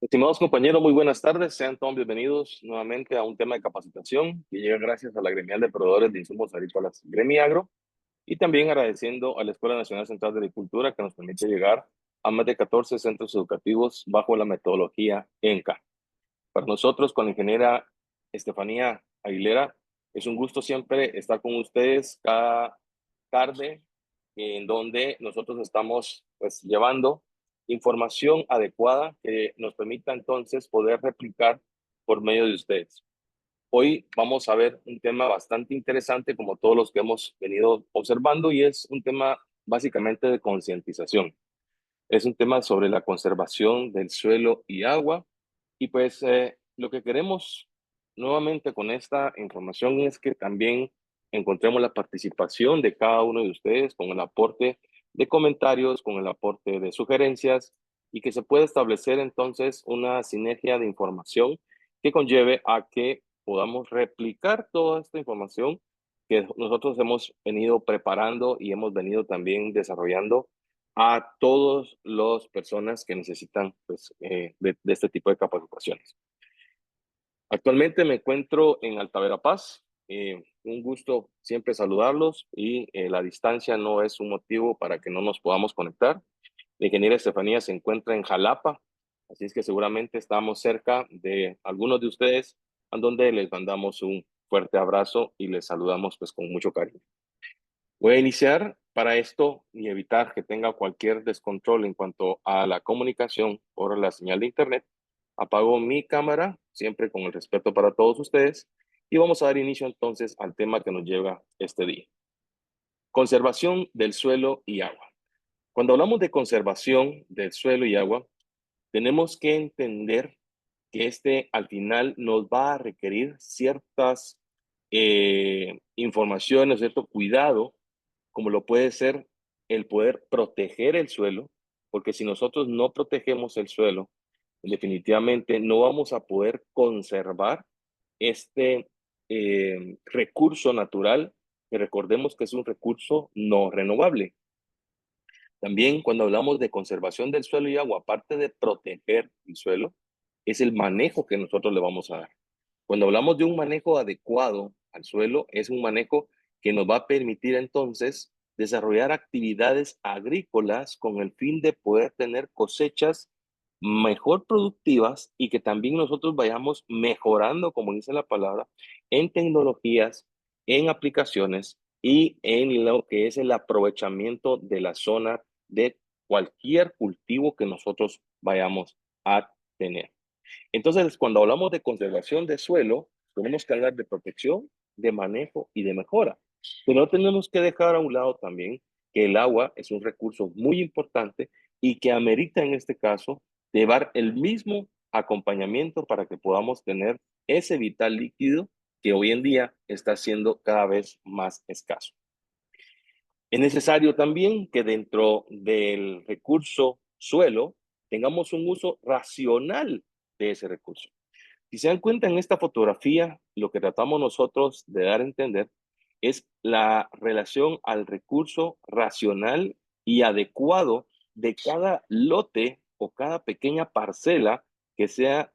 Estimados compañeros, muy buenas tardes. Sean todos bienvenidos nuevamente a un tema de capacitación que llega gracias a la Gremial de Proveedores de Insumos Agrícolas Gremiagro y también agradeciendo a la Escuela Nacional Central de Agricultura que nos permite llegar a más de 14 centros educativos bajo la metodología ENCA. Para nosotros, con la ingeniera Estefanía Aguilera, es un gusto siempre estar con ustedes cada tarde en donde nosotros estamos pues llevando información adecuada que nos permita entonces poder replicar por medio de ustedes. Hoy vamos a ver un tema bastante interesante como todos los que hemos venido observando y es un tema básicamente de concientización. Es un tema sobre la conservación del suelo y agua y pues lo que queremos nuevamente con esta información es que también encontremos la participación de cada uno de ustedes con el aporte de comentarios, con el aporte de sugerencias y que se pueda establecer entonces una sinergia de información que conlleve a que podamos replicar toda esta información que nosotros hemos venido preparando y hemos venido también desarrollando a todas las personas que necesitan pues, de este tipo de capacitaciones. Actualmente me encuentro en Alta Verapaz. Un gusto siempre saludarlos y la distancia no es un motivo para que no nos podamos conectar. La ingeniera Estefanía se encuentra en Jalapa, así es que seguramente estamos cerca de algunos de ustedes, a donde les mandamos un fuerte abrazo y les saludamos pues con mucho cariño. Voy a iniciar para esto y evitar que tenga cualquier descontrol en cuanto a la comunicación por la señal de internet. Apago mi cámara, siempre con el respeto para todos ustedes, y vamos a dar inicio entonces al tema que nos lleva este día. Conservación del suelo y agua. Cuando hablamos de conservación del suelo y agua, tenemos que entender que este al final nos va a requerir ciertas informaciones, cierto cuidado como lo puede ser el poder proteger el suelo, porque si nosotros no protegemos el suelo, definitivamente no vamos a poder conservar este recurso natural, que recordemos que es un recurso no renovable. También cuando hablamos de conservación del suelo y agua, aparte de proteger el suelo, es el manejo que nosotros le vamos a dar. Cuando hablamos de un manejo adecuado al suelo, es un manejo que nos va a permitir entonces desarrollar actividades agrícolas con el fin de poder tener cosechas mejor productivas y que también nosotros vayamos mejorando, como dice la palabra, en tecnologías, en aplicaciones y en lo que es el aprovechamiento de la zona de cualquier cultivo que nosotros vayamos a tener. Entonces, cuando hablamos de conservación de suelo, tenemos que hablar de protección, de manejo y de mejora. Pero no tenemos que dejar a un lado también que el agua es un recurso muy importante y que amerita en este caso llevar el mismo acompañamiento para que podamos tener ese vital líquido que hoy en día está siendo cada vez más escaso. Es necesario también que dentro del recurso suelo tengamos un uso racional de ese recurso. Si se dan cuenta en esta fotografía, lo que tratamos nosotros de dar a entender es la relación al recurso racional y adecuado de cada lote o cada pequeña parcela que sea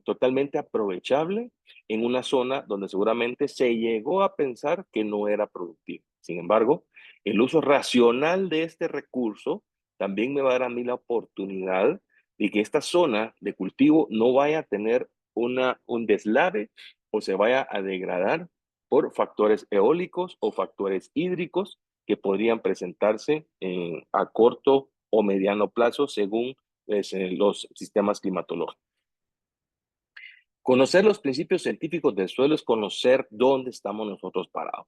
totalmente aprovechable en una zona donde seguramente se llegó a pensar que no era productivo. Sin embargo, el uso racional de este recurso también me va a dar a mí la oportunidad de que esta zona de cultivo no vaya a tener un deslave o se vaya a degradar por factores eólicos o factores hídricos que podrían presentarse a corto o mediano plazo según los sistemas climatológicos. Conocer los principios científicos del suelo es conocer dónde estamos nosotros parados.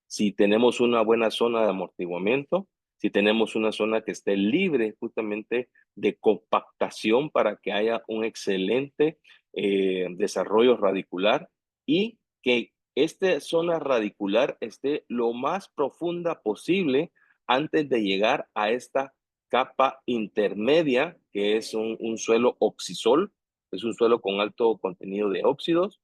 Si tenemos una buena zona de amortiguamiento, si tenemos una zona que esté libre justamente de compactación para que haya un excelente desarrollo radicular y que esta zona radicular esté lo más profunda posible antes de llegar a esta capa intermedia, que es un suelo oxisol, es un suelo con alto contenido de óxidos,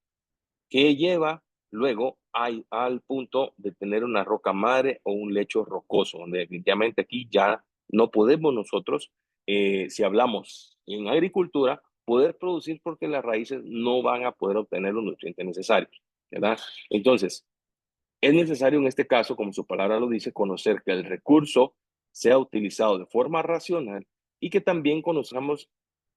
que lleva luego al punto de tener una roca madre o un lecho rocoso, donde definitivamente aquí ya no podemos nosotros, si hablamos en agricultura, poder producir porque las raíces no van a poder obtener los nutrientes necesarios, ¿verdad? Entonces, es necesario en este caso, como su palabra lo dice, conocer que el recurso sea utilizado de forma racional y que también conozcamos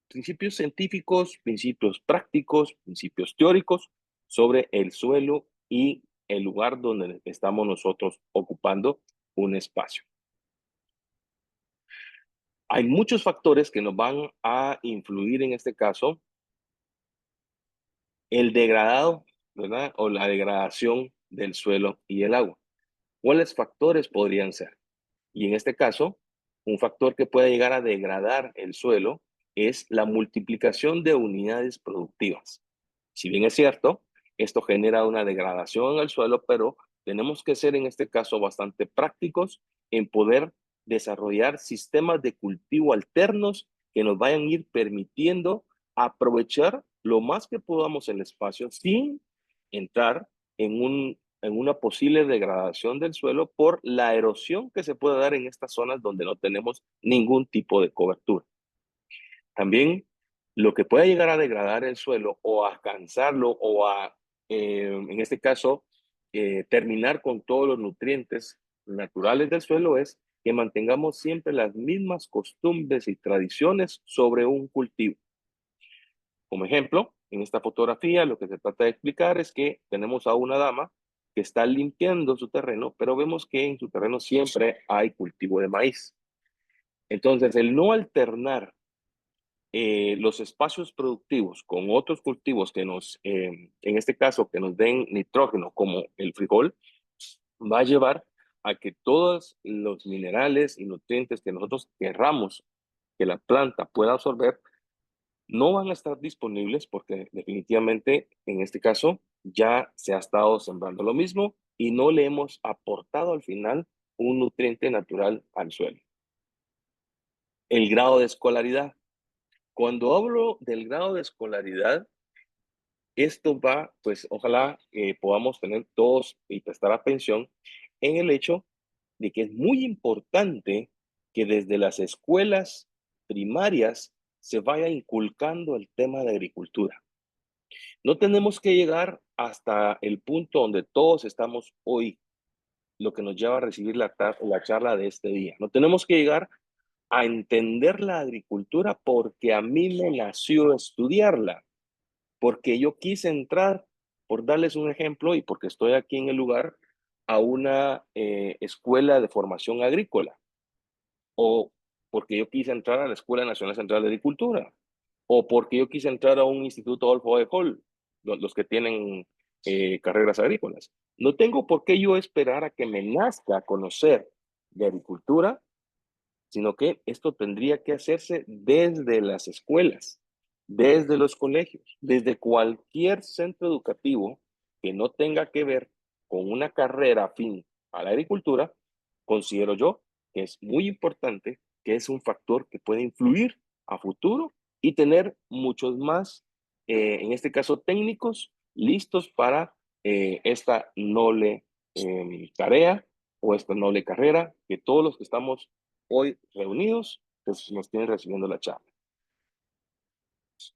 principios científicos, principios prácticos, principios teóricos sobre el suelo y el lugar donde estamos nosotros ocupando un espacio. Hay muchos factores que nos van a influir en este caso. El degradado, ¿verdad? O la degradación del suelo y el agua. ¿Cuáles factores podrían ser? Y en este caso, un factor que puede llegar a degradar el suelo es la multiplicación de unidades productivas. Si bien es cierto, esto genera una degradación en el suelo, pero tenemos que ser en este caso bastante prácticos en poder desarrollar sistemas de cultivo alternos que nos vayan a ir permitiendo aprovechar lo más que podamos el espacio sin entrar en una posible degradación del suelo por la erosión que se puede dar en estas zonas donde no tenemos ningún tipo de cobertura. También lo que puede llegar a degradar el suelo o a cansarlo o a, en este caso, terminar con todos los nutrientes naturales del suelo es que mantengamos siempre las mismas costumbres y tradiciones sobre un cultivo. Como ejemplo, en esta fotografía lo que se trata de explicar es que tenemos a una dama que está limpiando su terreno, pero vemos que en su terreno siempre hay cultivo de maíz. Entonces, el no alternar los espacios productivos con otros cultivos que nos, en este caso, que nos den nitrógeno, como el frijol, va a llevar a que todos los minerales y nutrientes que nosotros querramos que la planta pueda absorber no van a estar disponibles porque definitivamente en este caso ya se ha estado sembrando lo mismo y no le hemos aportado al final un nutriente natural al suelo. El grado de escolaridad. Cuando hablo del grado de escolaridad, esto va, pues ojalá podamos tener todos y prestar atención en el hecho de que es muy importante que desde las escuelas primarias se vaya inculcando el tema de agricultura. No tenemos que llegar hasta el punto donde todos estamos hoy, lo que nos lleva a recibir la charla de este día. No tenemos que llegar a entender la agricultura porque a mí me nació estudiarla, porque yo quise entrar, por darles un ejemplo y porque estoy aquí en el lugar, a una escuela de formación agrícola, o porque yo quise entrar a la Escuela Nacional Central de Agricultura, o porque yo quise entrar a un instituto Adolfo de Hall, los que tienen carreras agrícolas. No tengo por qué yo esperar a que me nazca conocer de agricultura, sino que esto tendría que hacerse desde las escuelas, desde los colegios, desde cualquier centro educativo que no tenga que ver con una carrera afín a la agricultura. Considero yo que es muy importante, que es un factor que puede influir a futuro y tener muchos más, en este caso técnicos, listos para esta noble tarea o esta noble carrera que todos los que estamos hoy reunidos pues, nos tienen recibiendo la charla.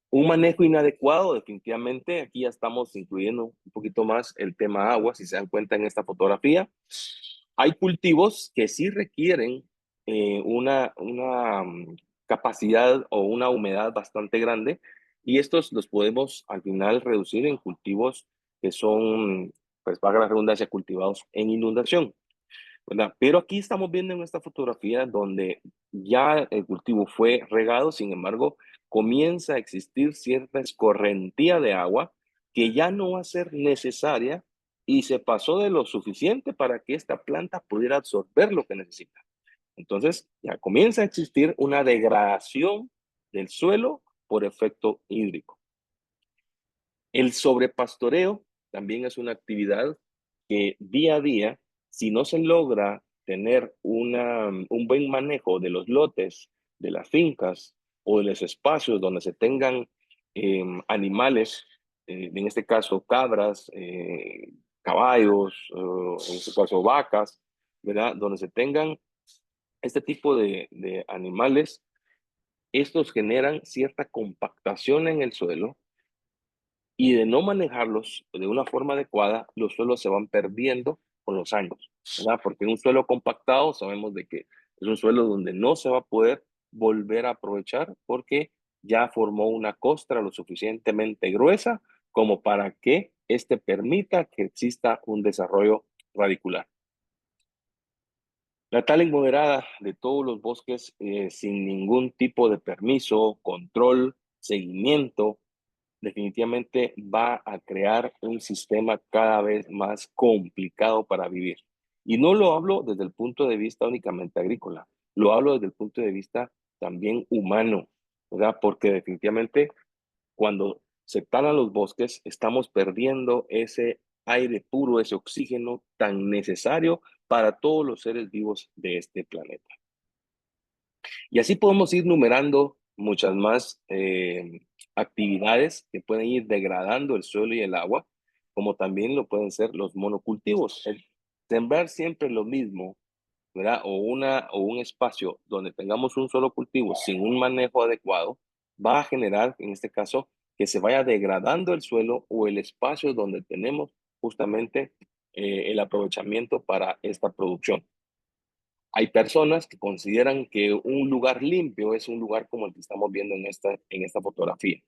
Un manejo inadecuado, definitivamente, aquí ya estamos incluyendo un poquito más el tema agua, si se dan cuenta en esta fotografía. Hay cultivos que sí requieren una capacidad o una humedad bastante grande y estos los podemos al final reducir en cultivos que son, pues valga la redundancia, cultivados en inundación, ¿verdad? Pero aquí estamos viendo en esta fotografía donde ya el cultivo fue regado, sin embargo, comienza a existir cierta escorrentía de agua que ya no va a ser necesaria y se pasó de lo suficiente para que esta planta pudiera absorber lo que necesita. Entonces, ya comienza a existir una degradación del suelo por efecto hídrico. El sobrepastoreo también es una actividad que día a día, si no se logra tener un buen manejo de los lotes, de las fincas o de los espacios donde se tengan animales, en este caso cabras, caballos, en este caso vacas, ¿verdad? Donde se tengan este tipo de animales, estos generan cierta compactación en el suelo y de no manejarlos de una forma adecuada, los suelos se van perdiendo con los años, ¿verdad? Porque un suelo compactado sabemos de que es un suelo donde no se va a poder volver a aprovechar porque ya formó una costra lo suficientemente gruesa como para que éste permita que exista un desarrollo radicular. La tala inmoderada de todos los bosques sin ningún tipo de permiso, control, seguimiento, definitivamente va a crear un sistema cada vez más complicado para vivir. Y no lo hablo desde el punto de vista únicamente agrícola, lo hablo desde el punto de vista también humano, ¿verdad? Porque definitivamente cuando se talan los bosques, estamos perdiendo ese aire puro, ese oxígeno tan necesario para todos los seres vivos de este planeta. Y así podemos ir numerando muchas más actividades que pueden ir degradando el suelo y el agua, como también lo pueden ser los monocultivos. El sembrar siempre lo mismo, ¿verdad? O un espacio donde tengamos un solo cultivo sin un manejo adecuado, va a generar, en este caso, que se vaya degradando el suelo o el espacio donde tenemos justamente el aprovechamiento para esta producción. Hay personas que consideran que un lugar limpio es un lugar como el que estamos viendo en esta fotografía.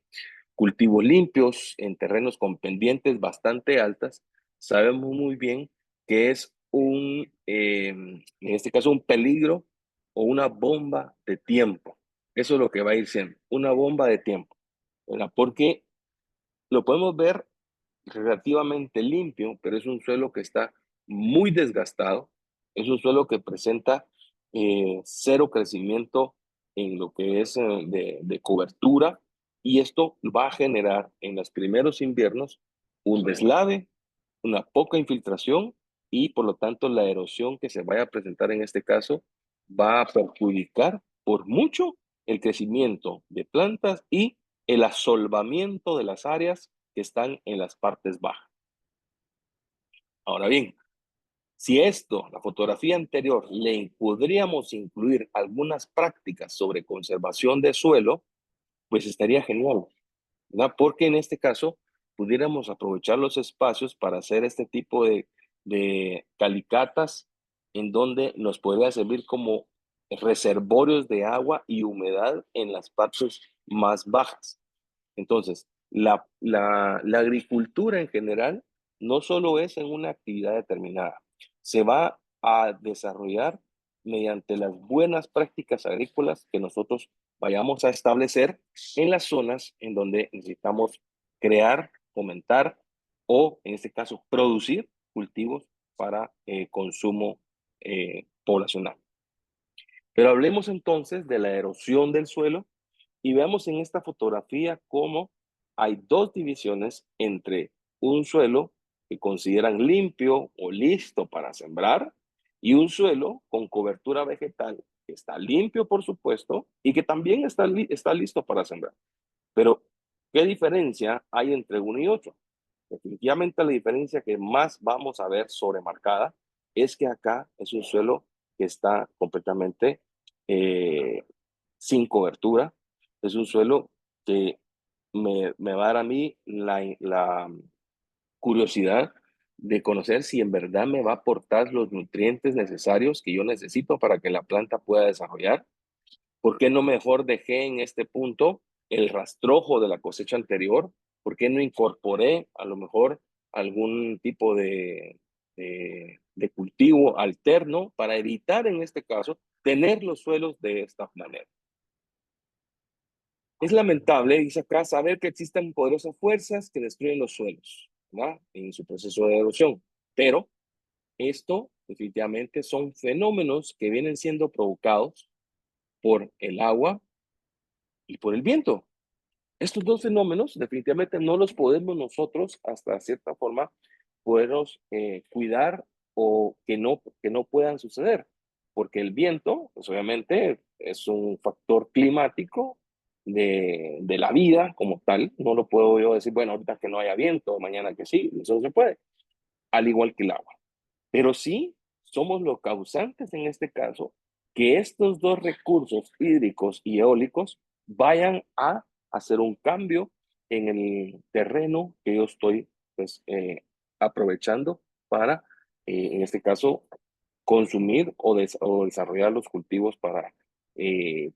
Cultivos limpios en terrenos con pendientes bastante altas, sabemos muy bien que es en este caso, un peligro o una bomba de tiempo. Eso es lo que va a ir siendo, una bomba de tiempo, ¿verdad? Porque lo podemos ver relativamente limpio, pero es un suelo que está muy desgastado, es un suelo que presenta cero crecimiento en lo que es de cobertura y esto va a generar en los primeros inviernos un deslave, una poca infiltración y por lo tanto la erosión que se vaya a presentar en este caso va a perjudicar por mucho el crecimiento de plantas y el asolvamiento de las áreas que están en las partes bajas. Ahora bien, si esto, la fotografía anterior, le podríamos incluir algunas prácticas sobre conservación de suelo, pues estaría genial, ¿verdad? Porque en este caso pudiéramos aprovechar los espacios para hacer este tipo de calicatas en donde nos podría servir como reservorios de agua y humedad en las partes más bajas. Entonces, la agricultura en general no solo es en una actividad determinada, se va a desarrollar mediante las buenas prácticas agrícolas que nosotros vayamos a establecer en las zonas en donde necesitamos crear, fomentar o, en este caso, producir cultivos para consumo poblacional. Pero hablemos entonces de la erosión del suelo y veamos en esta fotografía cómo hay dos divisiones entre un suelo que consideran limpio o listo para sembrar y un suelo con cobertura vegetal que está limpio, por supuesto, y que también está listo para sembrar. Pero, ¿qué diferencia hay entre uno y otro? Definitivamente la diferencia que más vamos a ver sobremarcada es que acá es un suelo que está completamente eh, sin cobertura, es un suelo que me va a dar a mí la curiosidad de conocer si en verdad me va a aportar los nutrientes necesarios que yo necesito para que la planta pueda desarrollar. ¿Por qué no mejor dejé en este punto el rastrojo de la cosecha anterior? ¿Por qué no incorporé a lo mejor algún tipo de cultivo alterno para evitar en este caso tener los suelos de esta manera? Es lamentable, dice acá, saber que existen poderosas fuerzas que destruyen los suelos, ¿verdad? En su proceso de erosión. Pero esto definitivamente son fenómenos que vienen siendo provocados por el agua y por el viento. Estos dos fenómenos definitivamente no los podemos nosotros, hasta cierta forma, podernos cuidar o que no puedan suceder, porque el viento, pues obviamente es un factor climático de la vida como tal. No lo puedo yo decir, bueno, ahorita que no haya viento, mañana que sí, eso no se puede, al igual que el agua. Pero sí somos los causantes en este caso que estos dos recursos hídricos y eólicos vayan a hacer un cambio en el terreno que yo estoy pues, aprovechando para, en este caso, consumir o desarrollar los cultivos para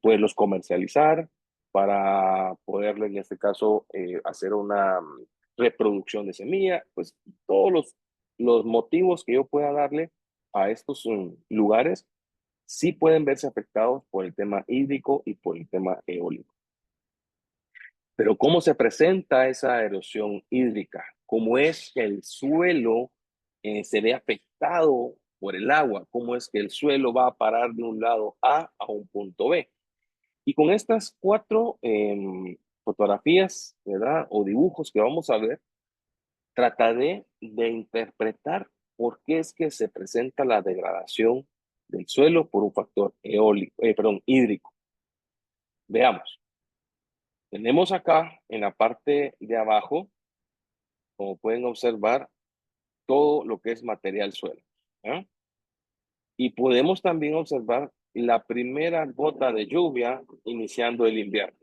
poderlos comercializar, para poderle, en este caso, hacer una reproducción de semilla, pues todos los motivos que yo pueda darle a estos lugares sí pueden verse afectados por el tema hídrico y por el tema eólico. Pero ¿cómo se presenta esa erosión hídrica? ¿Cómo es que el suelo se ve afectado por el agua? ¿Cómo es que el suelo va a parar de un lado a un punto B? Y con estas cuatro fotografías, ¿verdad? O dibujos que vamos a ver, trataré de interpretar por qué es que se presenta la degradación del suelo por un factor hídrico. Veamos. Tenemos acá en la parte de abajo, como pueden observar, todo lo que es material suelo. ¿Eh? Y podemos también observar la primera gota de lluvia iniciando el invierno.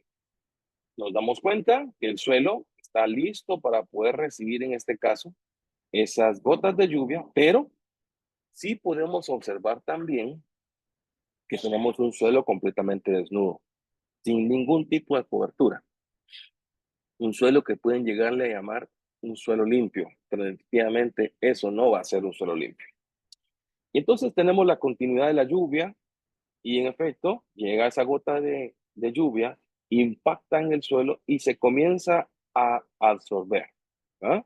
Nos damos cuenta que el suelo está listo para poder recibir, en este caso, esas gotas de lluvia, pero sí podemos observar también que tenemos un suelo completamente desnudo, sin ningún tipo de cobertura. Un suelo que pueden llegarle a llamar un suelo limpio, pero definitivamente eso no va a ser un suelo limpio. Y entonces tenemos la continuidad de la lluvia y en efecto llega esa gota de lluvia, impacta en el suelo y se comienza a absorber. ¿Ah?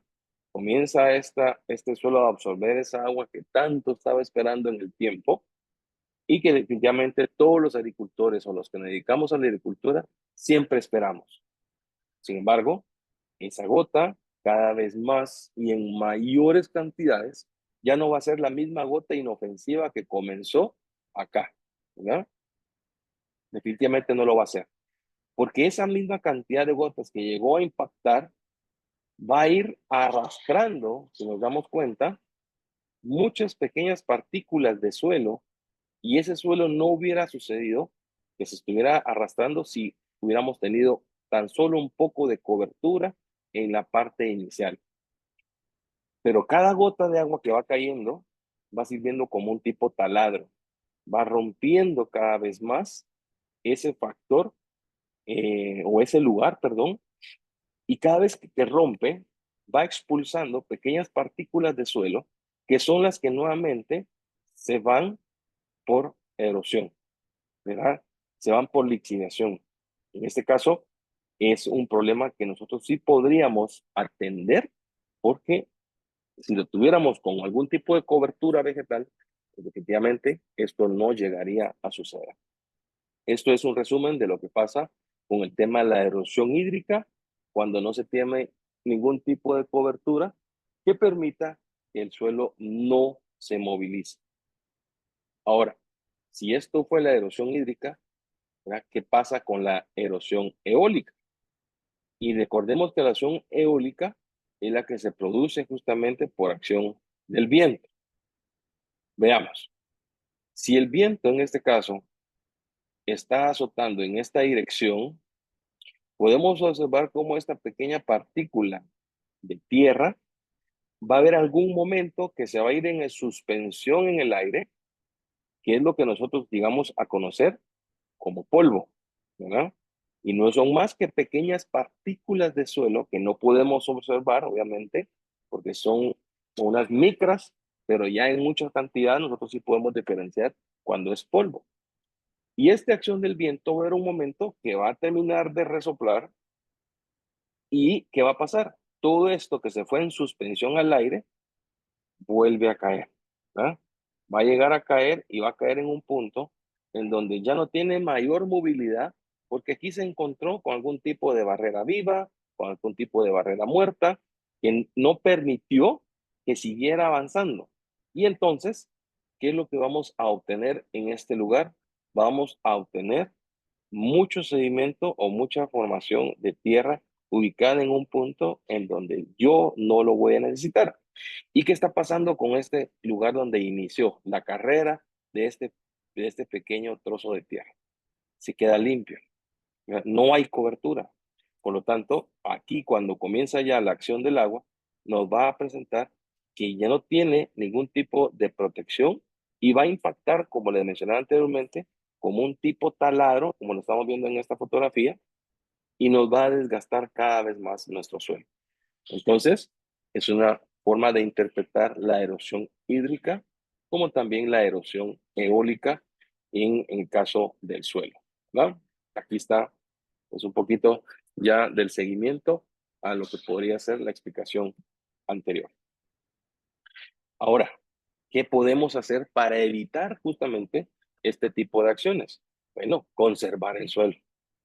Comienza este suelo a absorber esa agua que tanto estaba esperando en el tiempo y que definitivamente todos los agricultores o los que nos dedicamos a la agricultura siempre esperamos. Sin embargo, esa gota cada vez más y en mayores cantidades ya no va a ser la misma gota inofensiva que comenzó acá, ¿verdad? Definitivamente no lo va a hacer, porque esa misma cantidad de gotas que llegó a impactar va a ir arrastrando, si nos damos cuenta, muchas pequeñas partículas de suelo y ese suelo no hubiera sucedido que se estuviera arrastrando si hubiéramos tenido tan solo un poco de cobertura en la parte inicial. Pero cada gota de agua que va cayendo va sirviendo como un tipo taladro, va rompiendo cada vez más ese factor o ese lugar, perdón, y cada vez que rompe va expulsando pequeñas partículas de suelo que son las que nuevamente se van por erosión, ¿verdad? Se van por lixiviación. En este caso es un problema que nosotros sí podríamos atender porque si lo tuviéramos con algún tipo de cobertura vegetal, pues definitivamente esto no llegaría a suceder. Esto es un resumen de lo que pasa con el tema de la erosión hídrica cuando no se tiene ningún tipo de cobertura que permita que el suelo no se movilice. Ahora, si esto fue la erosión hídrica, ¿verdad? ¿Qué pasa con la erosión eólica? Y recordemos que la erosión eólica es la que se produce justamente por acción del viento. Veamos, si el viento en este caso está azotando en esta dirección, podemos observar cómo esta pequeña partícula de tierra va a haber algún momento que se va a ir en suspensión en el aire, que es lo que nosotros digamos a conocer como polvo, ¿verdad? Y no son más que pequeñas partículas de suelo que no podemos observar, obviamente, porque son unas micras, pero ya en mucha cantidad nosotros sí podemos diferenciar cuando es polvo. Y esta acción del viento va a haber un momento que va a terminar de resoplar y ¿qué va a pasar? Todo esto que se fue en suspensión al aire vuelve a caer, ¿verdad? Va a llegar a caer y va a caer en un punto en donde ya no tiene mayor movilidad porque aquí se encontró con algún tipo de barrera viva, con algún tipo de barrera muerta que no permitió que siguiera avanzando. Y entonces, ¿qué es lo que vamos a obtener en este lugar? Vamos a obtener mucho sedimento o mucha formación de tierra ubicada en un punto en donde yo no lo voy a necesitar. ¿Y qué está pasando con este lugar donde inició la carrera de este pequeño trozo de tierra? Se queda limpio. No hay cobertura. Por lo tanto, aquí cuando comienza ya la acción del agua, nos va a presentar que ya no tiene ningún tipo de protección y va a impactar, como les mencionaba anteriormente, como un tipo taladro, como lo estamos viendo en esta fotografía, y nos va a desgastar cada vez más nuestro suelo. Entonces, es una forma de interpretar la erosión hídrica como también la erosión eólica en el caso del suelo, ¿no? Aquí está pues, un poquito ya del seguimiento a lo que podría ser la explicación anterior. Ahora, ¿qué podemos hacer para evitar justamente este tipo de acciones? Bueno, conservar el suelo,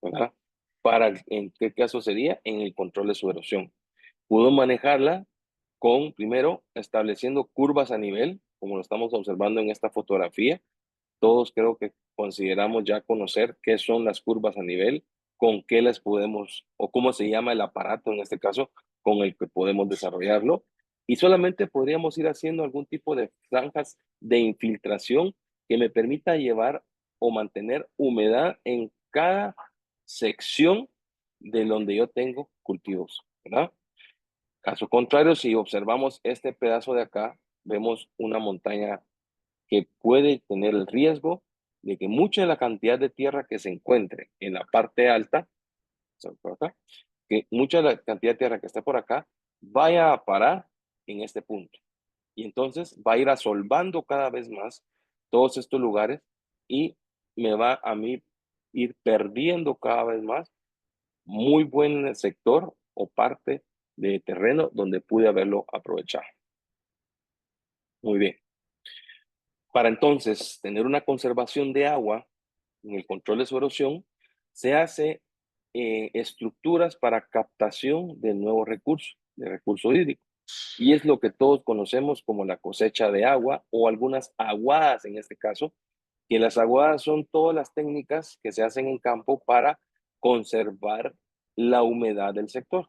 ¿verdad? ¿En qué caso sería? En el control de su erosión. Pudo manejarla con, primero, estableciendo curvas a nivel, como lo estamos observando en esta fotografía. Todos creo que consideramos ya conocer qué son las curvas a nivel, con qué las podemos, o cómo se llama el aparato en este caso, con el que podemos desarrollarlo. Y solamente podríamos ir haciendo algún tipo de franjas de infiltración que me permita llevar o mantener humedad en cada sección de donde yo tengo cultivos, ¿verdad? Caso contrario, si observamos este pedazo de acá, vemos una montaña que puede tener el riesgo de que mucha de la cantidad de tierra que se encuentre en la parte alta, por acá, que mucha de la cantidad de tierra que está por acá vaya a parar en este punto. Y entonces va a ir asolvando cada vez más todos estos lugares y me va a mí ir perdiendo cada vez más muy buen sector o parte de terreno donde pude haberlo aprovechado. Muy bien. Para entonces tener una conservación de agua en el control de su erosión, se hace estructuras para captación de nuevos recursos, de recurso hídrico. Y es lo que todos conocemos como la cosecha de agua o algunas aguadas en este caso, que las aguadas son todas las técnicas que se hacen en campo para conservar la humedad del sector.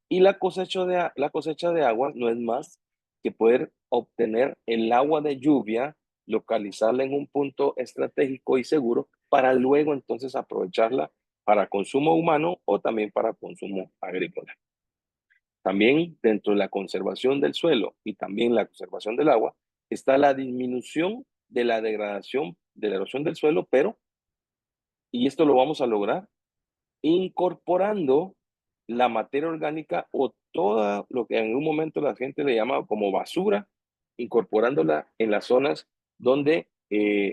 Y la cosecha de agua no es más que poder obtener el agua de lluvia, localizarla en un punto estratégico y seguro para luego entonces aprovecharla para consumo humano o también para consumo agrícola. También dentro de la conservación del suelo y también la conservación del agua está la disminución de la degradación de la erosión del suelo, pero, y esto lo vamos a lograr incorporando la materia orgánica o todo lo que en un momento la gente le llama como basura, incorporándola en las zonas donde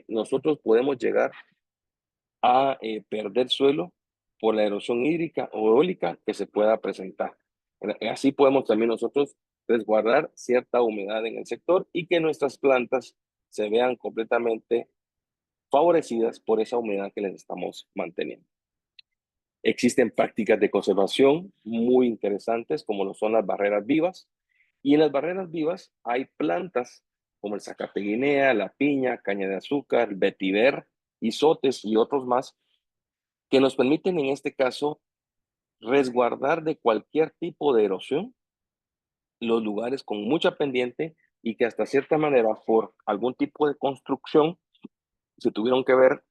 nosotros podemos llegar a perder suelo por la erosión hídrica o eólica que se pueda presentar. Así podemos también nosotros resguardar cierta humedad en el sector y que nuestras plantas se vean completamente favorecidas por esa humedad que les estamos manteniendo. Existen prácticas de conservación muy interesantes, como lo son las barreras vivas. Y en las barreras vivas hay plantas como el zacapeguinea, la piña, caña de azúcar, vetiver, isotes y otros más, que nos permiten en este caso resguardar de cualquier tipo de erosión los lugares con mucha pendiente y que hasta cierta manera por algún tipo de construcción se tuvieron que ver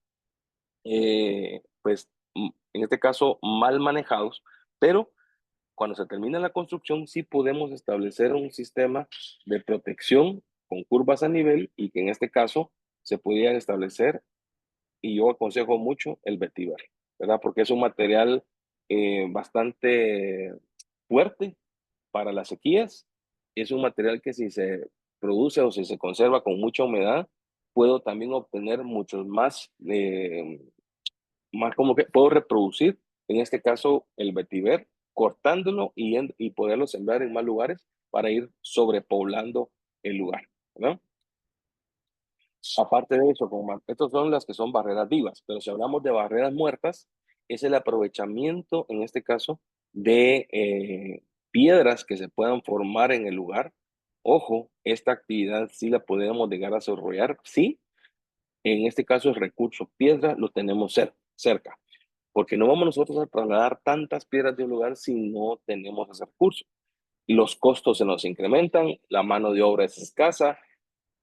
pues en este caso mal manejados, pero cuando se termina la construcción, sí podemos establecer un sistema de protección con curvas a nivel y que en este caso se pudiera establecer, y yo aconsejo mucho el vetiver, ¿verdad? Porque es un material bastante fuerte para las sequías, es un material que si se produce o si se conserva con mucha humedad, puedo también obtener muchos más como que puedo reproducir, en este caso, el vetiver, cortándolo y poderlo sembrar en más lugares para ir sobrepoblando el lugar, ¿no? Aparte de eso, estas son las que son barreras vivas, pero si hablamos de barreras muertas, es el aprovechamiento, en este caso, de piedras que se puedan formar en el lugar. Ojo, esta actividad sí la podemos llegar a desarrollar, sí, en este caso el recurso piedra lo tenemos cerca, porque no vamos nosotros a trasladar tantas piedras de un lugar si no tenemos ese recurso. Los costos se nos incrementan, la mano de obra es escasa,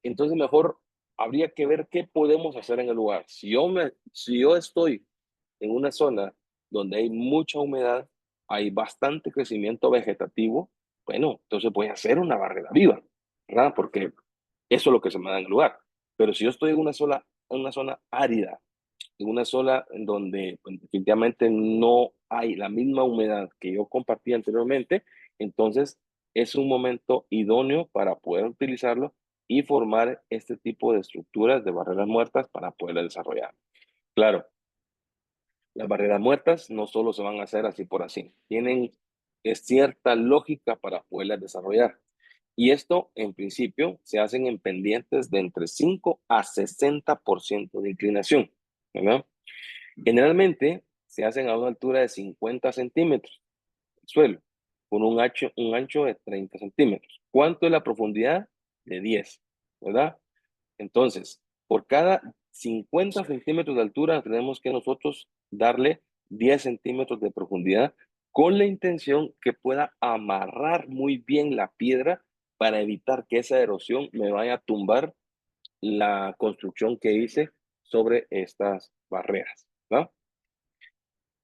entonces mejor habría que ver qué podemos hacer en el lugar. Si yo estoy en una zona donde hay mucha humedad, hay bastante crecimiento vegetativo, bueno, entonces voy a hacer una barrera viva, ¿verdad? Porque eso es lo que se me da en el lugar. Pero si yo estoy en una zona árida, en una zona en donde pues, definitivamente no hay la misma humedad que yo compartí anteriormente, entonces es un momento idóneo para poder utilizarlo y formar este tipo de estructuras de barreras muertas para poder desarrollar. Claro, las barreras muertas no solo se van a hacer así por así, tienen cierta lógica para poderlas desarrollar. Y esto, en principio, se hacen en pendientes de entre 5 a 60% de inclinación, ¿verdad? Generalmente se hacen a una altura de 50 centímetros el suelo, con un ancho de 30 centímetros. ¿Cuánto es la profundidad? De 10, ¿verdad? Entonces, por cada 50 centímetros de altura tenemos que nosotros darle 10 centímetros de profundidad con la intención que pueda amarrar muy bien la piedra para evitar que esa erosión me vaya a tumbar la construcción que hice sobre estas barreras, ¿no?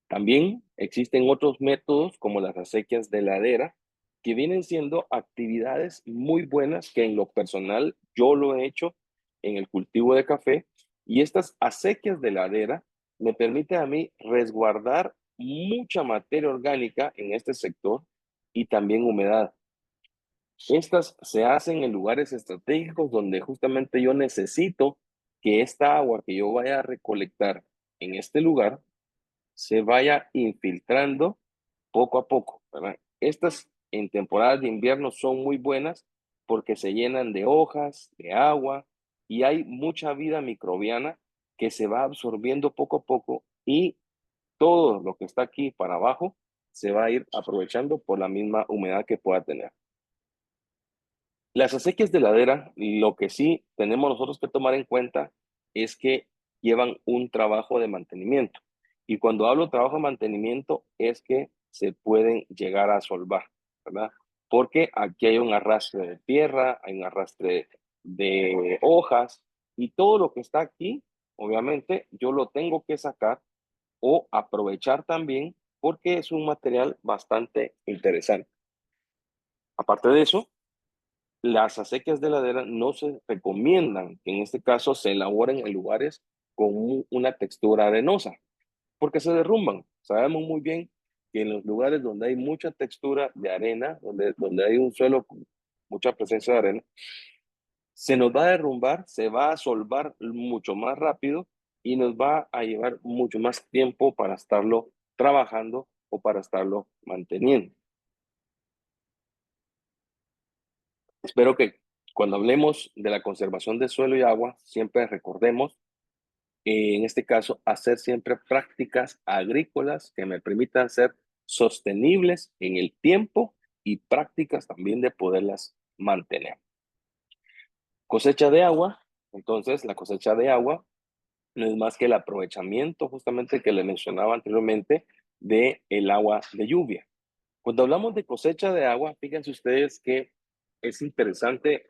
También existen otros métodos como las acequias de ladera, que vienen siendo actividades muy buenas que en lo personal yo lo he hecho en el cultivo de café, y estas acequias de ladera me permiten a mí resguardar mucha materia orgánica en este sector y también humedad. Estas se hacen en lugares estratégicos donde justamente yo necesito que esta agua que yo vaya a recolectar en este lugar se vaya infiltrando poco a poco, ¿verdad? Estas en temporadas de invierno son muy buenas porque se llenan de hojas, de agua y hay mucha vida microbiana que se va absorbiendo poco a poco y todo lo que está aquí para abajo se va a ir aprovechando por la misma humedad que pueda tener. Las acequias de ladera, lo que sí tenemos nosotros que tomar en cuenta es que llevan un trabajo de mantenimiento. Y cuando hablo de trabajo de mantenimiento es que se pueden llegar a solvar, ¿verdad? Porque aquí hay un arrastre de tierra, hay un arrastre de hojas y todo lo que está aquí, obviamente, yo lo tengo que sacar o aprovechar también porque es un material bastante interesante. Aparte de eso, las acequias de ladera no se recomiendan que en este caso se elaboren en lugares con una textura arenosa, porque se derrumban. Sabemos muy bien que en los lugares donde hay mucha textura de arena, donde hay un suelo con mucha presencia de arena, se nos va a derrumbar, se va a solvar mucho más rápido y nos va a llevar mucho más tiempo para estarlo trabajando o para estarlo manteniendo. Espero que cuando hablemos de la conservación de suelo y agua, siempre recordemos, en este caso, hacer siempre prácticas agrícolas que me permitan ser sostenibles en el tiempo y prácticas también de poderlas mantener. Cosecha de agua. Entonces, la cosecha de agua no es más que el aprovechamiento justamente que le mencionaba anteriormente de el agua de lluvia. Cuando hablamos de cosecha de agua, fíjense ustedes que es interesante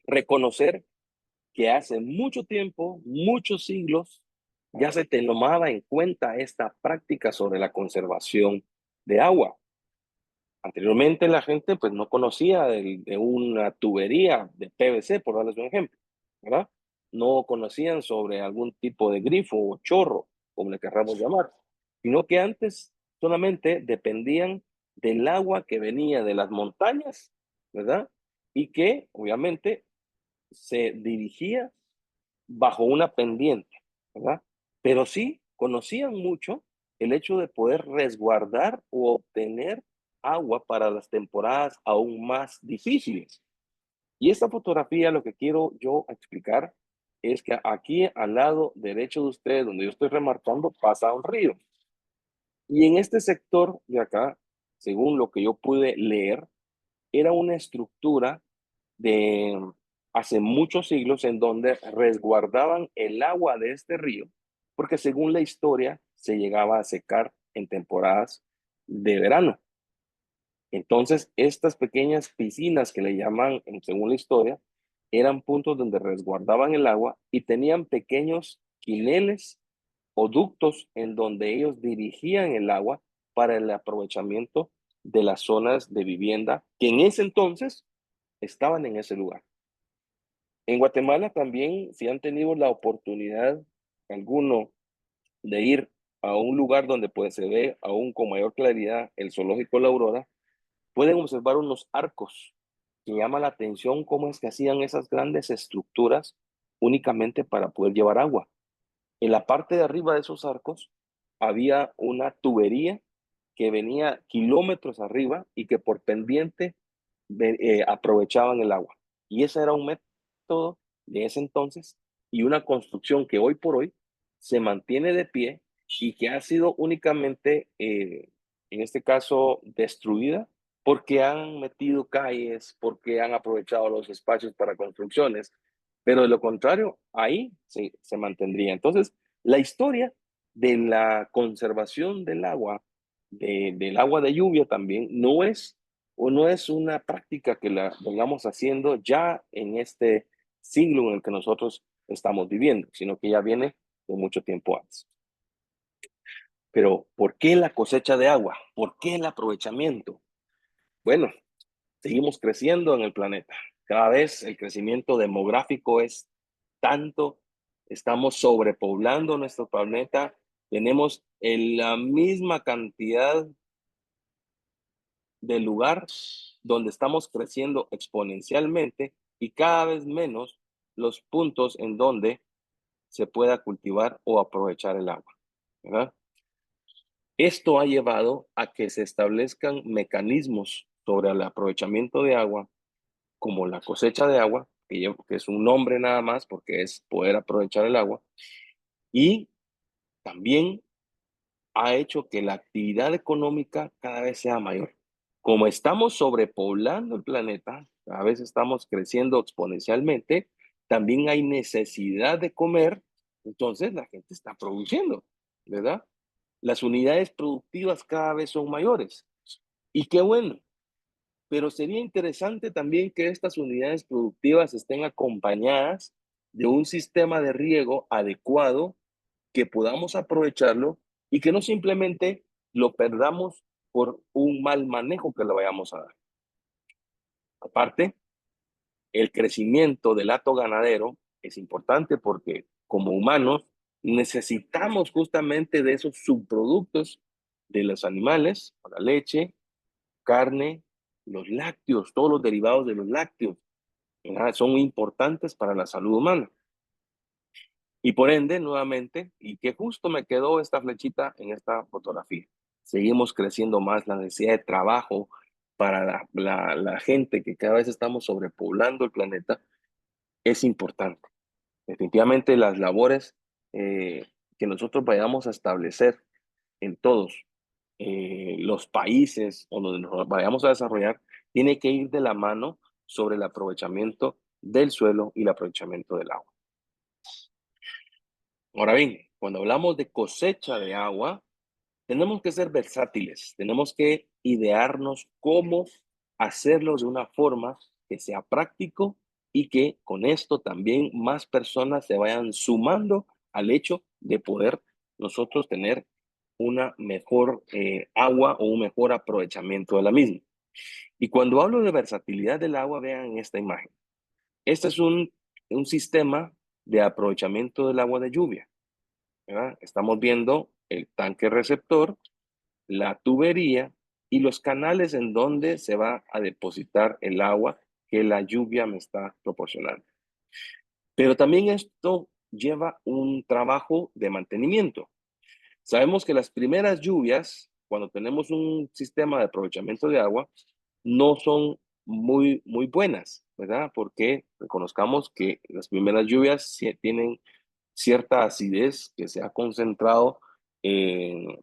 reconocer que hace mucho tiempo, muchos siglos, ya se tomaba en cuenta esta práctica sobre la conservación de agua. Anteriormente la gente pues no conocía de una tubería de PVC, por darles un ejemplo, ¿verdad? No conocían sobre algún tipo de grifo o chorro, como le querramos llamar, sino que antes solamente dependían del agua que venía de las montañas, ¿verdad? Y que obviamente se dirigía bajo una pendiente, ¿verdad? Pero sí conocían mucho el hecho de poder resguardar o obtener agua para las temporadas aún más difíciles. Y esta fotografía lo que quiero yo explicar es que aquí al lado derecho de ustedes, donde yo estoy remarcando, pasa un río. Y en este sector de acá, según lo que yo pude leer, era una estructura de hace muchos siglos en donde resguardaban el agua de este río, porque según la historia se llegaba a secar en temporadas de verano. Entonces, estas pequeñas piscinas que le llaman, según la historia, eran puntos donde resguardaban el agua y tenían pequeños quineles o ductos en donde ellos dirigían el agua para el aprovechamiento de las zonas de vivienda que en ese entonces estaban en ese lugar. En Guatemala también, si han tenido la oportunidad alguno de ir a un lugar donde pues, se ve aún con mayor claridad el zoológico La Aurora, pueden observar unos arcos que llama la atención cómo es que hacían esas grandes estructuras únicamente para poder llevar agua. En la parte de arriba de esos arcos había una tubería que venía kilómetros arriba y que por pendiente aprovechaban el agua. Y ese era un método de ese entonces y una construcción que hoy por hoy se mantiene de pie y que ha sido únicamente, en este caso, destruida porque han metido calles, porque han aprovechado los espacios para construcciones, pero de lo contrario, ahí se mantendría. Entonces, la historia de la conservación del agua, del agua de lluvia también, no es o no es una práctica que la vengamos haciendo ya en este siglo en el que nosotros estamos viviendo, sino que ya viene de mucho tiempo antes. Pero, ¿por qué la cosecha de agua? ¿Por qué el aprovechamiento? Bueno, seguimos creciendo en el planeta. Cada vez el crecimiento demográfico es tanto, estamos sobrepoblando nuestro planeta, tenemos la misma cantidad de lugar donde estamos creciendo exponencialmente y cada vez menos los puntos en donde se pueda cultivar o aprovechar el agua, ¿verdad? Esto ha llevado a que se establezcan mecanismos sobre el aprovechamiento de agua, como la cosecha de agua, que es un nombre nada más porque es poder aprovechar el agua, y también ha hecho que la actividad económica cada vez sea mayor. Como estamos sobrepoblando el planeta, cada vez estamos creciendo exponencialmente, también hay necesidad de comer, entonces la gente está produciendo, ¿verdad? Las unidades productivas cada vez son mayores. Y qué bueno, pero sería interesante también que estas unidades productivas estén acompañadas de un sistema de riego adecuado, que podamos aprovecharlo y que no simplemente lo perdamos por un mal manejo que le vayamos a dar. Aparte, el crecimiento del hato ganadero es importante porque como humanos necesitamos justamente de esos subproductos de los animales, la leche, carne, los lácteos, todos los derivados de los lácteos, ¿verdad? Son importantes para la salud humana. Y por ende, nuevamente, y que justo me quedó esta flechita en esta fotografía, seguimos creciendo más, la necesidad de trabajo para la gente, que cada vez estamos sobrepoblando el planeta, es importante. Definitivamente las labores que nosotros vayamos a establecer en todos los países o donde nos vayamos a desarrollar, tiene que ir de la mano sobre el aprovechamiento del suelo y el aprovechamiento del agua. Ahora bien, cuando hablamos de cosecha de agua, tenemos que ser versátiles, tenemos que idearnos cómo hacerlo de una forma que sea práctico y que con esto también más personas se vayan sumando al hecho de poder nosotros tener una mejor agua o un mejor aprovechamiento de la misma. Y cuando hablo de versatilidad del agua, vean esta imagen. Este es un sistema de aprovechamiento del agua de lluvia, ¿verdad? Estamos viendo el tanque receptor, la tubería y los canales en donde se va a depositar el agua que la lluvia me está proporcionando. Pero también esto lleva un trabajo de mantenimiento. Sabemos que las primeras lluvias, cuando tenemos un sistema de aprovechamiento de agua, no son muy buenas, ¿verdad? Porque reconozcamos que las primeras lluvias tienen cierta acidez que se ha concentrado en,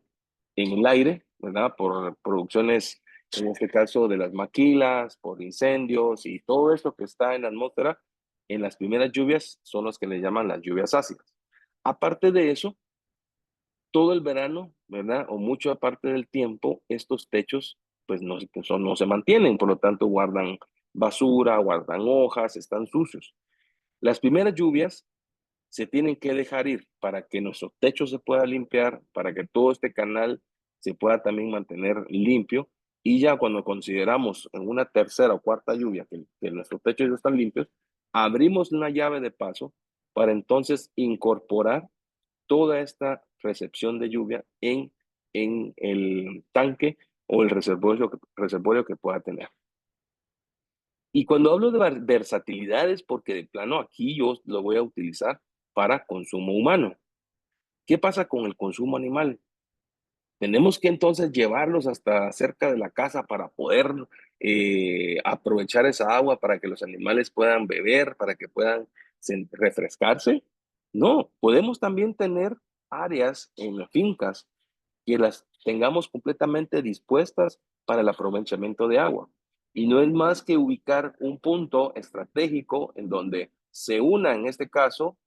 en el aire, ¿verdad? Por producciones, en este caso, de las maquilas, por incendios y todo esto que está en la atmósfera, en las primeras lluvias son los que le llaman las lluvias ácidas. Aparte de eso, todo el verano, ¿verdad? O mucha parte del tiempo, estos techos pues no se mantienen, por lo tanto guardan basura, guardan hojas, están sucios. Las primeras lluvias se tienen que dejar ir para que nuestro techo se pueda limpiar, para que todo este canal se pueda también mantener limpio. Y ya cuando consideramos en una tercera o cuarta lluvia que nuestros techos ya están limpios, abrimos una llave de paso para entonces incorporar toda esta recepción de lluvia en el tanque o el reservorio que pueda tener. Y cuando hablo de versatilidad es porque de plano aquí yo lo voy a utilizar para consumo humano. ¿Qué pasa con el consumo animal? Tenemos que entonces llevarlos hasta cerca de la casa para poder aprovechar esa agua para que los animales puedan beber, para que puedan refrescarse. No, podemos también tener áreas en las fincas que las tengamos completamente dispuestas para el aprovechamiento de agua. Y no es más que ubicar un punto estratégico en donde se una, en este caso,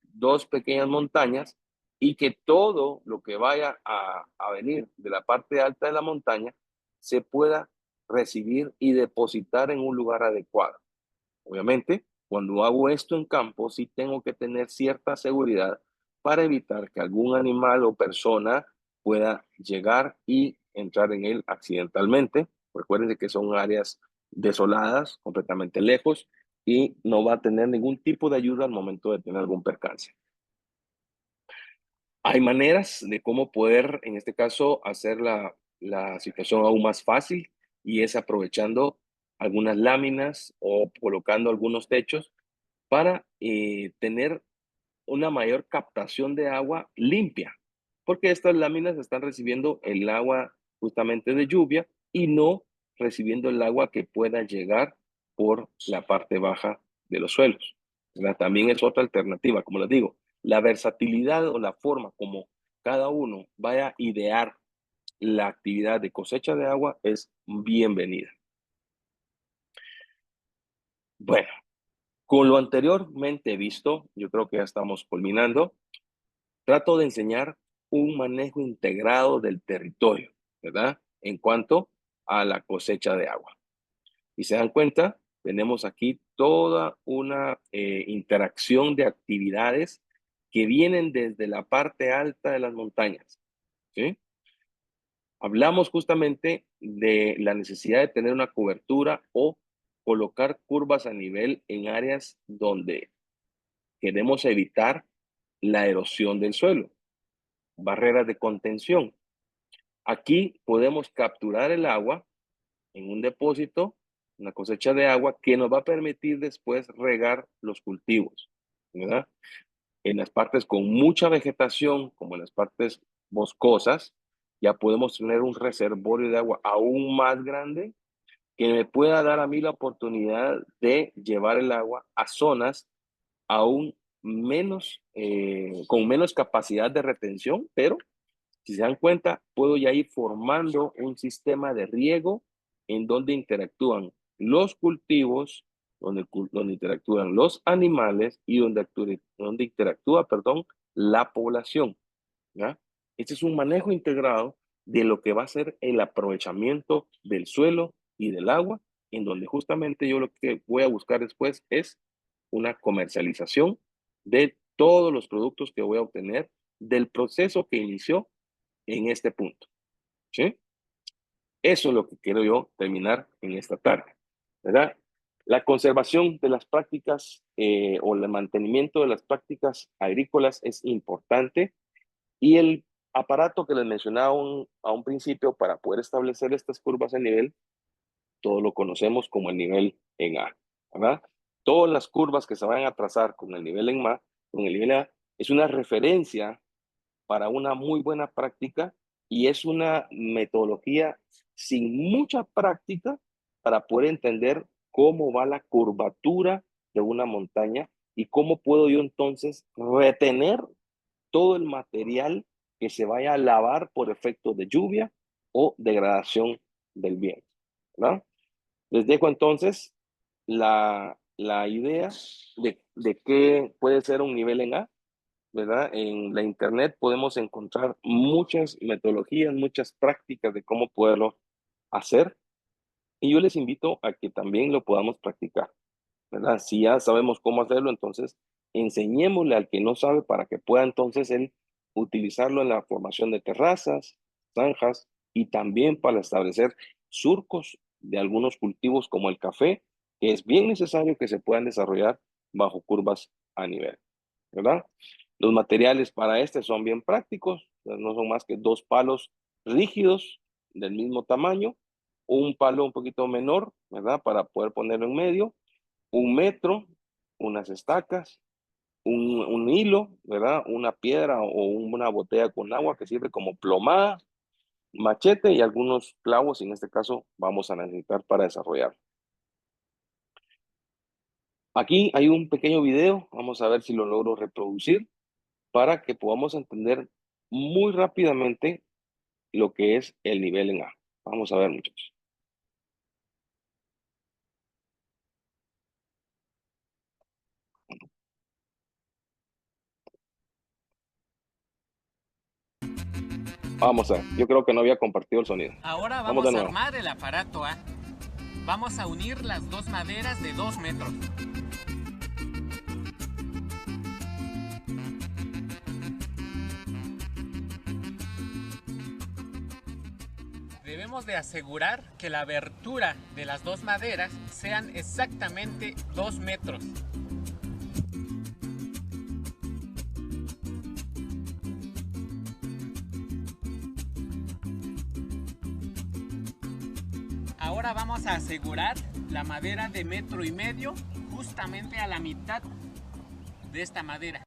dos pequeñas montañas y que todo lo que vaya a venir de la parte alta de la montaña se pueda recibir y depositar en un lugar adecuado. Obviamente, cuando hago esto en campo, sí tengo que tener cierta seguridad para evitar que algún animal o persona pueda llegar y entrar en él accidentalmente. Recuerden que son áreas desoladas, completamente lejos, y no va a tener ningún tipo de ayuda al momento de tener algún percance. Hay maneras de cómo poder, en este caso, hacer la situación aún más fácil y es aprovechando algunas láminas o colocando algunos techos para tener una mayor captación de agua limpia, porque estas láminas están recibiendo el agua justamente de lluvia y no recibiendo el agua que pueda llegar por la parte baja de los suelos, ¿verdad? También es otra alternativa, como les digo, la versatilidad o la forma como cada uno vaya a idear la actividad de cosecha de agua es bienvenida. Bueno, con lo anteriormente visto, yo creo que ya estamos culminando. Trato de enseñar un manejo integrado del territorio, ¿verdad? En cuanto a la cosecha de agua. Y se dan cuenta, tenemos aquí toda una interacción de actividades que vienen desde la parte alta de las montañas, ¿sí? Hablamos justamente de la necesidad de tener una cobertura o colocar curvas a nivel en áreas donde queremos evitar la erosión del suelo, barreras de contención. Aquí podemos capturar el agua en un depósito, una cosecha de agua que nos va a permitir después regar los cultivos, ¿verdad? En las partes con mucha vegetación, como en las partes boscosas, ya podemos tener un reservorio de agua aún más grande que me pueda dar a mí la oportunidad de llevar el agua a zonas aún menos, con menos capacidad de retención, pero si se dan cuenta, puedo ya ir formando un sistema de riego en donde interactúan los cultivos, donde interactúan los animales y donde interactúa, perdón, la población, ¿ya? Este es un manejo integrado de lo que va a ser el aprovechamiento del suelo y del agua, en donde justamente yo lo que voy a buscar después es una comercialización de todos los productos que voy a obtener del proceso que inició en este punto, ¿sí? Eso es lo que quiero yo terminar en esta tarde, ¿verdad? La conservación de las prácticas o el mantenimiento de las prácticas agrícolas es importante y el aparato que les mencionaba a un principio para poder establecer estas curvas de nivel, todo lo conocemos como el nivel en A, ¿verdad? Todas las curvas que se van a trazar con el nivel en A, con el nivel A, es una referencia para una muy buena práctica y es una metodología sin mucha práctica para poder entender cómo va la curvatura de una montaña y cómo puedo yo entonces retener todo el material que se vaya a lavar por efecto de lluvia o degradación del viento, ¿verdad? Les dejo entonces la idea de qué puede ser un nivel en A, ¿verdad? En la internet podemos encontrar muchas metodologías, muchas prácticas de cómo poderlo hacer. Y yo les invito a que también lo podamos practicar, ¿verdad? Si ya sabemos cómo hacerlo, entonces enseñémosle al que no sabe para que pueda entonces él utilizarlo en la formación de terrazas, zanjas y también para establecer surcos de algunos cultivos como el café, que es bien necesario que se puedan desarrollar bajo curvas a nivel, ¿verdad? Los materiales para este son bien prácticos, no son más que dos palos rígidos del mismo tamaño, un palo un poquito menor, ¿verdad? Para poder ponerlo en medio, un metro, unas estacas, un hilo, ¿verdad? Una piedra o una botella con agua que sirve como plomada, machete y algunos clavos, y en este caso vamos a necesitar para desarrollar. Aquí hay un pequeño video, vamos a ver si lo logro reproducir para que podamos entender muy rápidamente lo que es el nivel en A. Vamos a ver, muchachos. Vamos a ver, yo creo que no había compartido el sonido. Ahora Vamos de vamos a nuevo. armar el aparato A. Vamos a unir las dos maderas de 2 metros. Debemos de asegurar que la abertura de las dos maderas sean exactamente 2 metros. Ahora vamos a asegurar la madera de 1,5 metros justamente a la mitad de esta madera.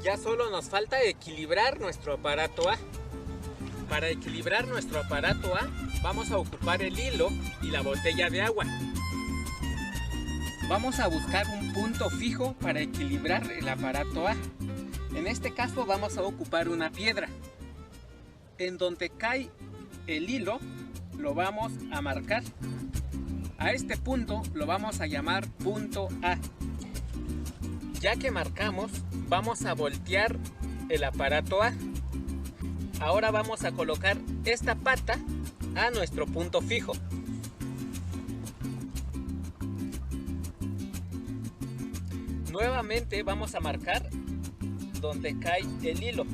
Ya solo nos falta equilibrar nuestro aparato A. Para equilibrar nuestro aparato A, vamos a ocupar el hilo y la botella de agua. Vamos a buscar un punto fijo para equilibrar el aparato A. En este caso vamos a ocupar una piedra. En donde cae el hilo, lo vamos a marcar. A este punto lo vamos a llamar punto A. Ya que marcamos, vamos a voltear el aparato A. Ahora vamos a colocar esta pata a nuestro punto fijo. Nuevamente vamos a marcar donde cae el hilo.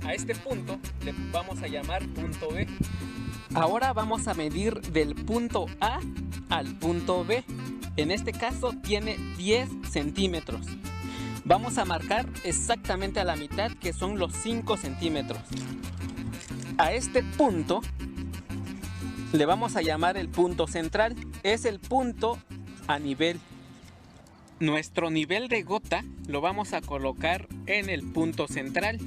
A este punto le vamos a llamar punto B. Ahora vamos a medir del punto A al punto B. En este caso tiene 10 centímetros. Vamos a marcar exactamente a la mitad, que son los 5 centímetros. A este punto le vamos a llamar el punto central. Es el punto a nivel. Nuestro nivel de gota lo vamos a colocar en el punto central.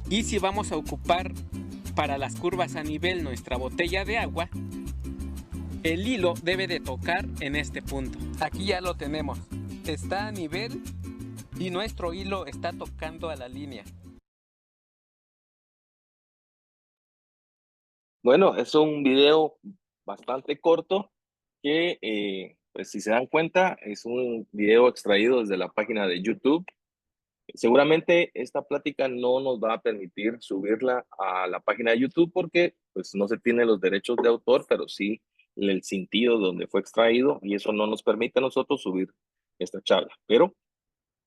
Y si vamos a ocupar para las curvas a nivel nuestra botella de agua, el hilo debe de tocar en este punto. Aquí ya lo tenemos. Está a nivel y nuestro hilo está tocando a la línea. Bueno, es un video bastante corto que, pues si se dan cuenta, es un video extraído desde la página de YouTube. Seguramente esta plática no nos va a permitir subirla a la página de YouTube porque pues no se tienen los derechos de autor, pero sí el sentido donde fue extraído y eso no nos permite a nosotros subir esta charla. Pero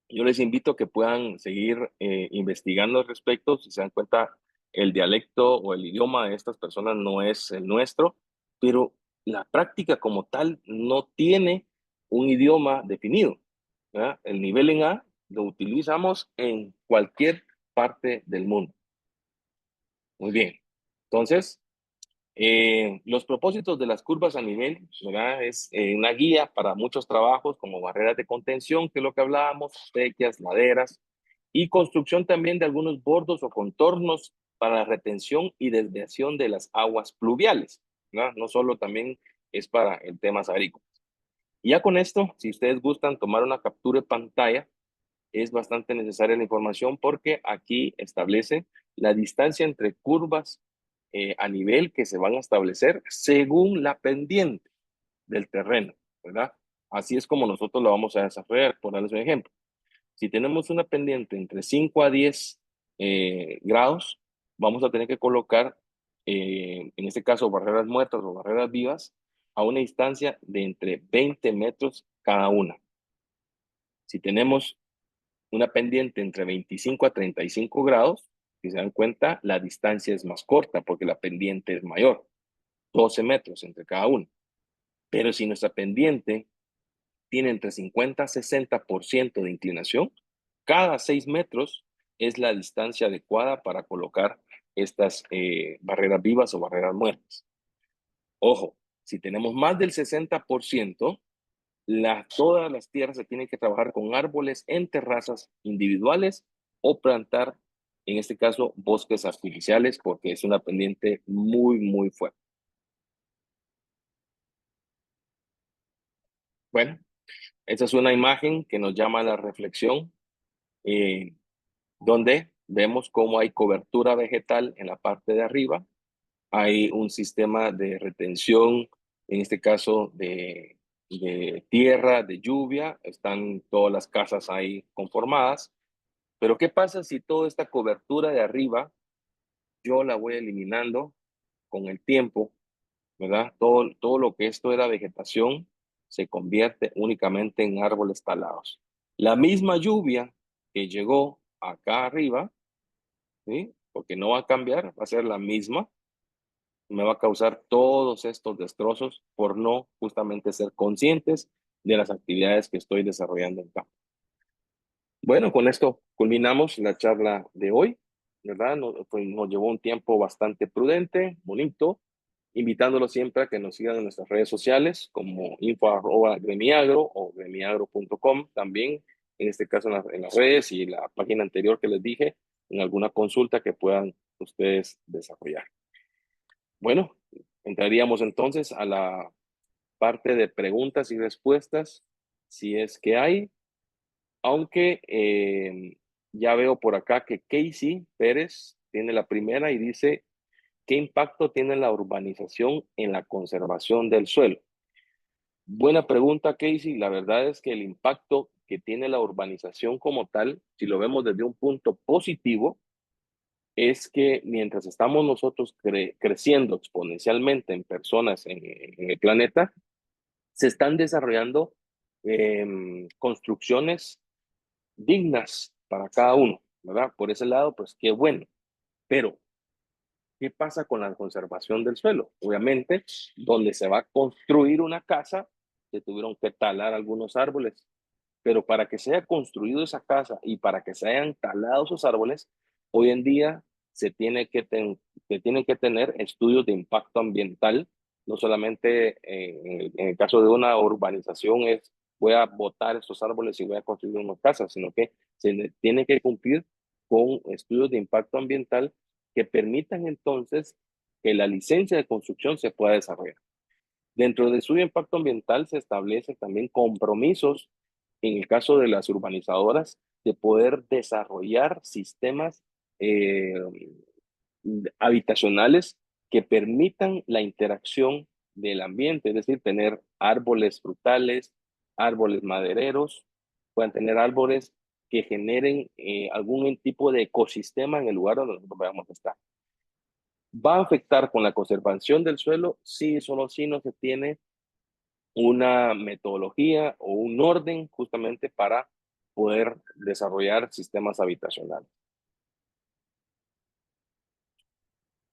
yo les invito a que puedan seguir investigando al respecto. Si se dan cuenta, el dialecto o el idioma de estas personas no es el nuestro, pero la práctica como tal no tiene un idioma definido, ¿verdad? El nivel en A lo utilizamos en cualquier parte del mundo. Muy bien. Entonces, los propósitos de las curvas a nivel, ¿verdad? Es una guía para muchos trabajos como barreras de contención, que es lo que hablábamos, acequias, laderas, y construcción también de algunos bordos o contornos para la retención y desviación de las aguas pluviales, ¿verdad? No solo también es para el tema agrícolas. Y ya con esto, si ustedes gustan tomar una captura de pantalla, es bastante necesaria la información porque aquí establece la distancia entre curvas a nivel que se van a establecer según la pendiente del terreno, ¿verdad? Así es como nosotros lo vamos a desarrollar, por darles un ejemplo. Si tenemos una pendiente entre 5 a 10 grados, vamos a tener que colocar en este caso barreras muertas o barreras vivas, a una distancia de entre 20 metros cada una. Si tenemos una pendiente entre 25 a 35 grados, si se dan cuenta, la distancia es más corta porque la pendiente es mayor, 12 metros entre cada una. Pero si nuestra pendiente tiene entre 50 a 60% de inclinación, cada 6 metros es la distancia adecuada para colocar estas barreras vivas o barreras muertas. Ojo, si tenemos más del 60%, todas las tierras se tienen que trabajar con árboles en terrazas individuales o plantar, en este caso, bosques artificiales, porque es una pendiente muy, muy fuerte. Bueno, esta es una imagen que nos llama a la reflexión, eh, donde vemos cómo hay cobertura vegetal en la parte de arriba, hay un sistema de retención, en este caso de tierra, de lluvia, están todas las casas ahí conformadas. Pero ¿qué pasa si toda esta cobertura de arriba yo la voy eliminando con el tiempo, ¿verdad? Todo lo que esto era vegetación se convierte únicamente en árboles talados. La misma lluvia que llegó acá arriba, ¿sí? Porque no va a cambiar, va a ser la misma, me va a causar todos estos destrozos por no justamente ser conscientes de las actividades que estoy desarrollando en campo. Bueno, con esto culminamos la charla de hoy, ¿verdad? Nos llevó un tiempo bastante prudente, bonito, invitándolos siempre a que nos sigan en nuestras redes sociales como info@gremiagro o gremiagro.com también, en este caso en las redes y la página anterior que les dije, en alguna consulta que puedan ustedes desarrollar. Bueno, entraríamos entonces a la parte de preguntas y respuestas, si es que hay, aunque ya veo por acá que Casey Pérez tiene la primera y dice, ¿qué impacto tiene la urbanización en la conservación del suelo? Buena pregunta, Casey. La verdad es que el impacto que tiene la urbanización como tal, si lo vemos desde un punto positivo, es que mientras estamos nosotros creciendo exponencialmente en personas en el planeta, se están desarrollando construcciones dignas para cada uno, ¿verdad? Por ese lado, pues qué bueno. Pero, ¿qué pasa con la conservación del suelo? Obviamente, donde se va a construir una casa, se tuvieron que talar algunos árboles, pero para que se haya construido esa casa y para que se hayan talado esos árboles, hoy en día se tienen que tener estudios de impacto ambiental, no solamente en el caso de una urbanización es voy a botar estos árboles y voy a construir una casa, sino que se tiene que cumplir con estudios de impacto ambiental que permitan entonces que la licencia de construcción se pueda desarrollar. Dentro del estudio de impacto ambiental se establecen también compromisos, en el caso de las urbanizadoras, de poder desarrollar sistemas eh, habitacionales que permitan la interacción del ambiente, es decir, tener árboles frutales, árboles madereros, puedan tener árboles que generen algún tipo de ecosistema en el lugar donde nosotros vamos a estar. ¿Va a afectar con la conservación del suelo? Sí, solo si no se tiene una metodología o un orden justamente para poder desarrollar sistemas habitacionales.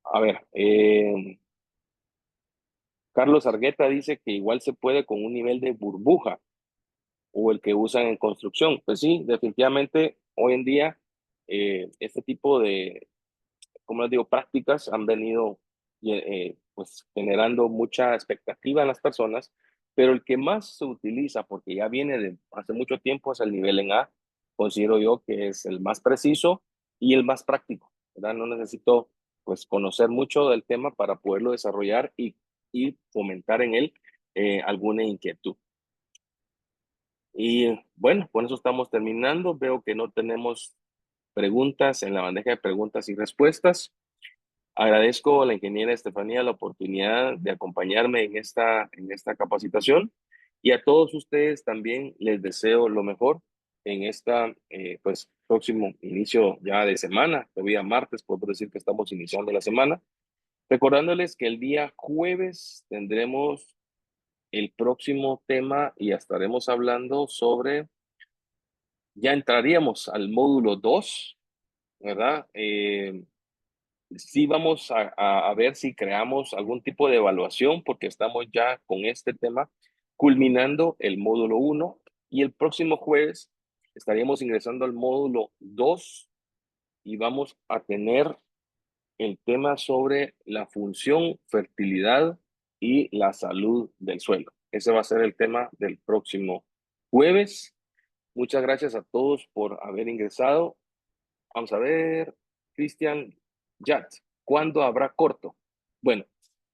A ver, Carlos Argueta dice que igual se puede con un nivel de burbuja o el que usan en construcción. Pues sí, definitivamente hoy en día este tipo de, como les digo, prácticas han venido pues generando mucha expectativa en las personas, pero el que más se utiliza, porque ya viene de hace mucho tiempo, es el nivel en A. Considero yo que es el más preciso y el más práctico, ¿verdad? No necesito pues conocer mucho del tema para poderlo desarrollar y fomentar en él alguna inquietud. Y bueno, con eso estamos terminando. Veo que no tenemos preguntas en la bandeja de preguntas y respuestas. Agradezco a la ingeniera Estefanía la oportunidad de acompañarme en esta capacitación y a todos ustedes también les deseo lo mejor en esta pues próximo inicio ya de semana, todavía martes, puedo decir que estamos iniciando la semana Recordándoles que el día jueves tendremos el próximo tema y estaremos hablando sobre, ya entraríamos al módulo 2, ¿verdad? Sí vamos a ver si creamos algún tipo de evaluación porque estamos ya con este tema culminando el módulo 1 y el próximo jueves estaríamos ingresando al módulo 2 y vamos a tener el tema sobre la función, fertilidad y la salud del suelo. Ese va a ser el tema del próximo jueves. Muchas gracias a todos por haber ingresado. Vamos a ver, Cristian Yat, ¿cuándo habrá corto? Bueno,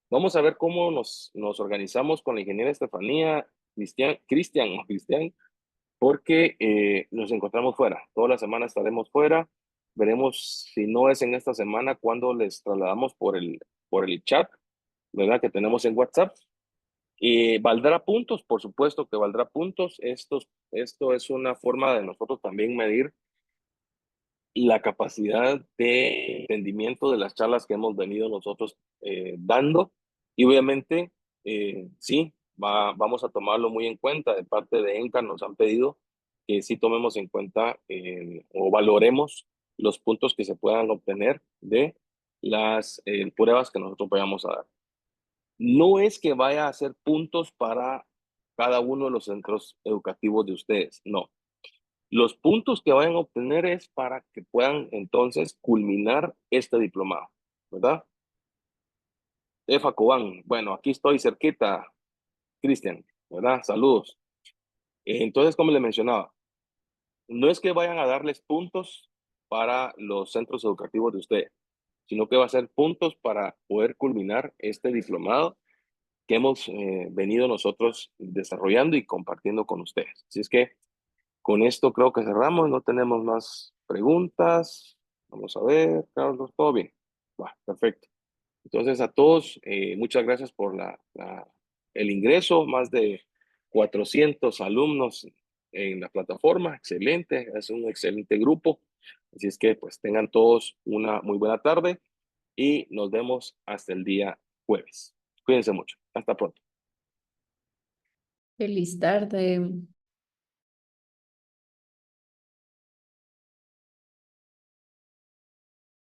vamos a ver cómo nos organizamos con la ingeniera Estefanía, Cristian, porque nos encontramos fuera. Toda la semana estaremos fuera. Veremos si no es en esta semana cuando les trasladamos por el chat, ¿verdad? Que tenemos en WhatsApp. Valdrá puntos, por supuesto que valdrá puntos. Esto es una forma de nosotros también medir la capacidad de entendimiento de las charlas que hemos venido nosotros dando. Y obviamente, sí, vamos a tomarlo muy en cuenta. De parte de ENCA nos han pedido que sí tomemos en cuenta o valoremos los puntos que se puedan obtener de las pruebas que nosotros vayamos a dar. No es que vaya a hacer puntos para cada uno de los centros educativos de ustedes, no. Los puntos que vayan a obtener es para que puedan entonces culminar este diplomado, ¿verdad? Efa Cobán, bueno, aquí estoy cerquita, Cristian, ¿verdad? Saludos. Entonces, como le mencionaba, no es que vayan a darles puntos para los centros educativos de ustedes, sino que va a ser puntos para poder culminar este diplomado que hemos venido nosotros desarrollando y compartiendo con ustedes. Así es que con esto creo que cerramos, no tenemos más preguntas. Vamos a ver, Carlos, todo bien. Va, perfecto. Entonces a todos, muchas gracias por el ingreso, más de 400 alumnos en la plataforma, excelente, es un excelente grupo. Así es que pues tengan todos una muy buena tarde y nos vemos hasta el día jueves. Cuídense mucho. Hasta pronto. Feliz tarde.